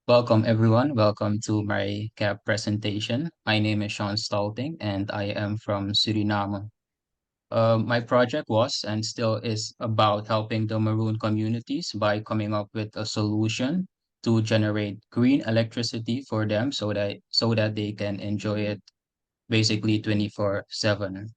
Welcome, everyone. Welcome to my CAP presentation. My name is Shawn Stolting, and I am from Suriname. My project was and still is about helping the Maroon communities by coming up with a solution to generate green electricity for them so that they can enjoy it basically 24/7.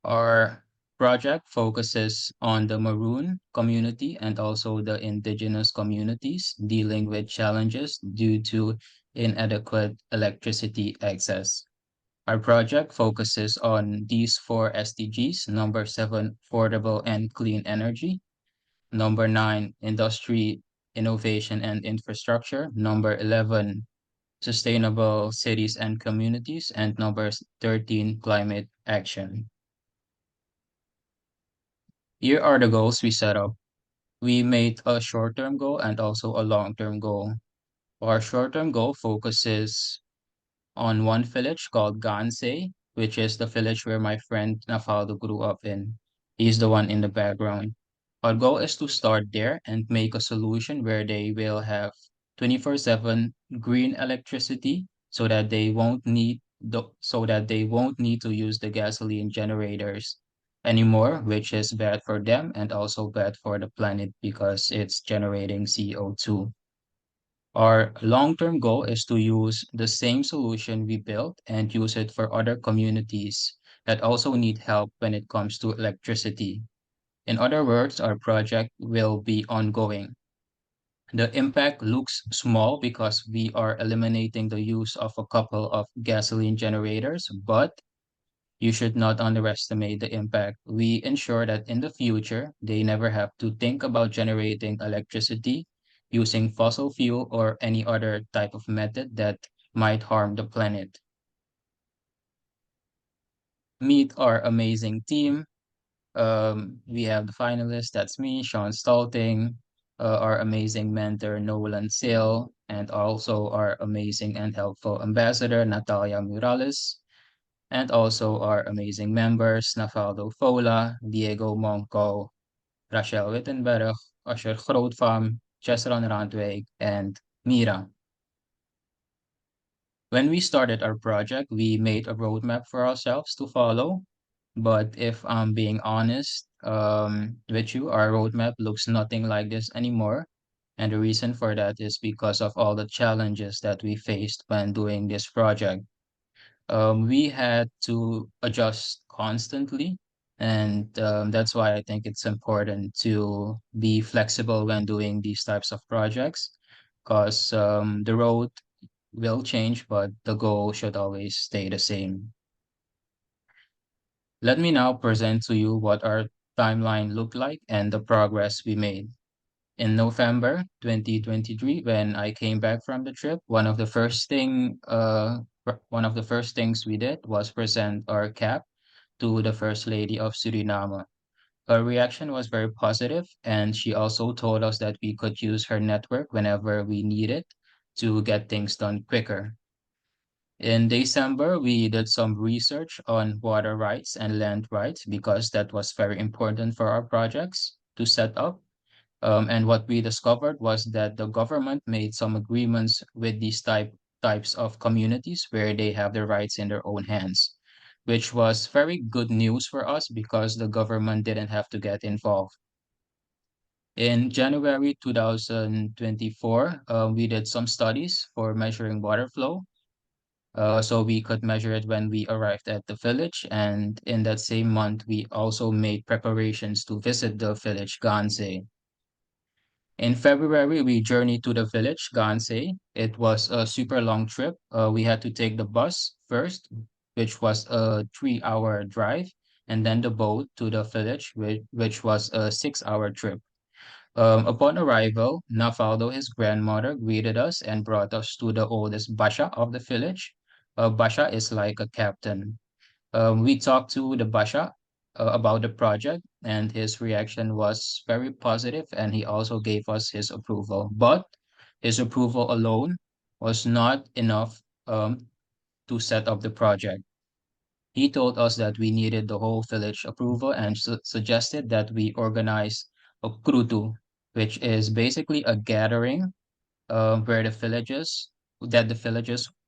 Our project focuses on the Maroon community and also the indigenous communities dealing with challenges due to inadequate electricity access. Our project focuses on these four SDGs. Number seven, affordable and clean energy. Number nine, industry, innovation and infrastructure. Number 11, sustainable cities and communities. And number 13, climate action. Here are the goals we set up. We made a short-term goal and also a long-term goal. Our short-term goal focuses on one village called Gansei, which is the village where my friend Nafaldo grew up in. He's the one in the background. Our goal is to start there and make a solution where they will have 24/7 green electricity so that they won't need to use the gasoline generators anymore, which is bad for them and also bad for the planet because it's generating CO2. Our long-term goal is to use the same solution we built and use it for other communities that also need help when it comes to electricity. In other words, our project will be ongoing. The impact looks small because we are eliminating the use of a couple of gasoline generators, but you should not underestimate the impact. We ensure that in the future, they never have to think about generating electricity using fossil fuel or any other type of method that might harm the planet. Meet our amazing team. We have the finalists, that's me, Shawn Stolting, our amazing mentor, Nolan Seal, and also our amazing and helpful ambassador, Natalia Morales. And also our amazing members, Nafaldo Fola, Diego Monco, Rachel Wittenberg, Usher Grootvam, Chesron Randweg, and Mira. When we started our project, we made a roadmap for ourselves to follow. But if I'm being honest with you, our roadmap looks nothing like this anymore. And the reason for that is because of all the challenges that we faced when doing this project. We had to adjust constantly. And that's why I think it's important to be flexible when doing these types of projects, because the road will change, but the goal should always stay the same. Let me now present to you what our timeline looked like and the progress we made. In November 2023, when I came back from the trip, one of the first things we did was present our cap to the First Lady of Suriname. Her reaction was very positive, and she also told us that we could use her network whenever we needed to get things done quicker. In December, we did some research on water rights and land rights because that was very important for our projects to set up. And what we discovered was that the government made some agreements with these types of communities where they have the rights in their own hands, which was very good news for us because the government didn't have to get involved. In January 2024, we did some studies for measuring water flow. So we could measure it when we arrived at the village. And in that same month, we also made preparations to visit the village Ganse. In February, we journeyed to the village, Gansei. It was a super long trip. We had to take the bus first, which was a 3-hour drive, and then the boat to the village, which was a 6-hour trip. Upon arrival, Nafaldo, his grandmother, greeted us and brought us to the oldest Basha of the village. Basha is like a captain. We talked to the Basha about the project, and his reaction was very positive, and he also gave us his approval. But his approval alone was not enough to set up the project. He told us that we needed the whole village approval and suggested that we organize a krutu, which is basically a gathering where the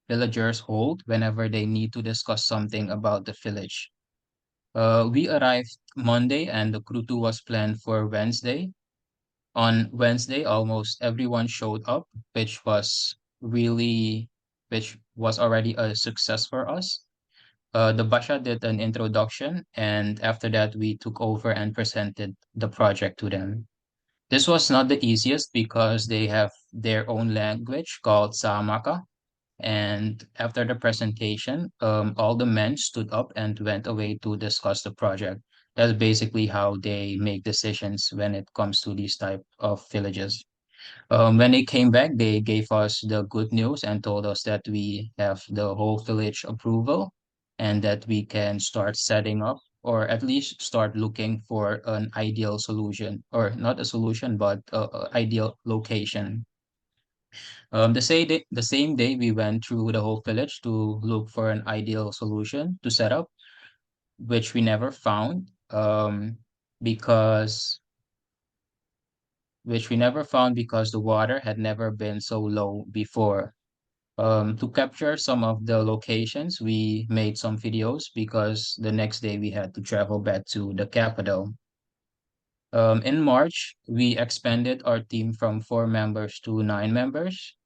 villagers hold whenever they need to discuss something about the village. We arrived Monday and the Krutu was planned for Wednesday. On Wednesday, almost everyone showed up, really, which was already a success for us. The Basha did an introduction, and after that, we took over and presented the project to them. This was not the easiest because they have their own language called Samaka. And after the presentation, all the men stood up and went away to discuss the project. That's basically how they make decisions when it comes to these type of villages. When they came back, they gave us the good news and told us that we have the whole village approval and that we can start setting up or at least start looking for an ideal solution, or not a solution, but a ideal location. The same day, we went through the whole village to look for an ideal solution to set up, which we never found, because because the water had never been so low before. To capture some of the locations, we made some videos because the next day we had to travel back to the capital. In March, we expanded our team from 4 members to 9 members.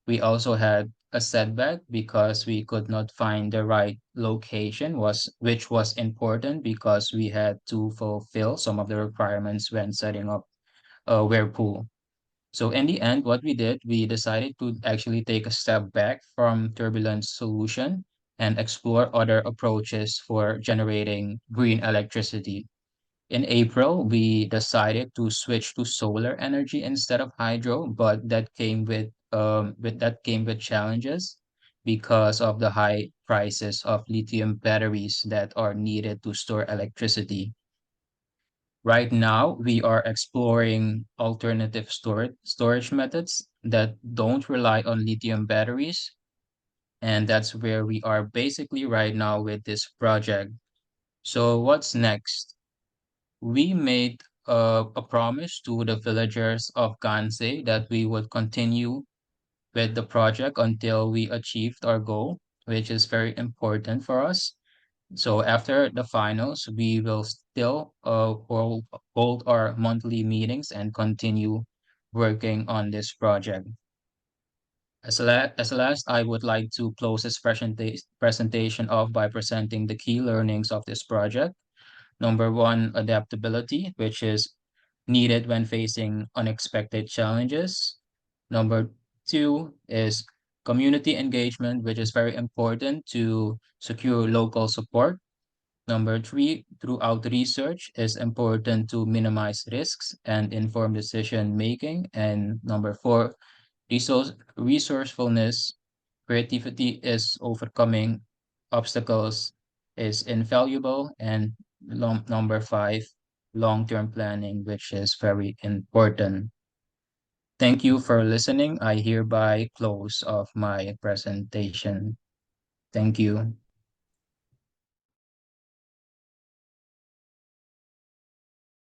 We also had a setback because we could not find the right location, which was important because we had to fulfill some of the requirements when setting up a whirlpool. So in the end, what we did, we decided to actually take a step back from turbulent solution and explore other approaches for generating green electricity. In April, we decided to switch to solar energy instead of hydro, but that came with challenges because of the high prices of lithium batteries that are needed to store electricity. Right now, we are exploring alternative storage methods that don't rely on lithium batteries, and that's where we are basically right now with this project. So what's next? We made a promise to the villagers of Kansai that we would continue with the project until we achieved our goal, which is very important for us. So after the finals, we will still hold our monthly meetings and continue working on this project. As last, I would like to close this presentation off by presenting the key learnings of this project. Number one, adaptability, which is needed when facing unexpected challenges. Number two is community engagement, which is very important to secure local support. Number three, throughout research is important to minimize risks and inform decision making. And number four, resourcefulness, creativity is overcoming obstacles is invaluable. And number five, long-term planning, which is very important. Thank you for listening. I hereby close of my presentation. Thank you.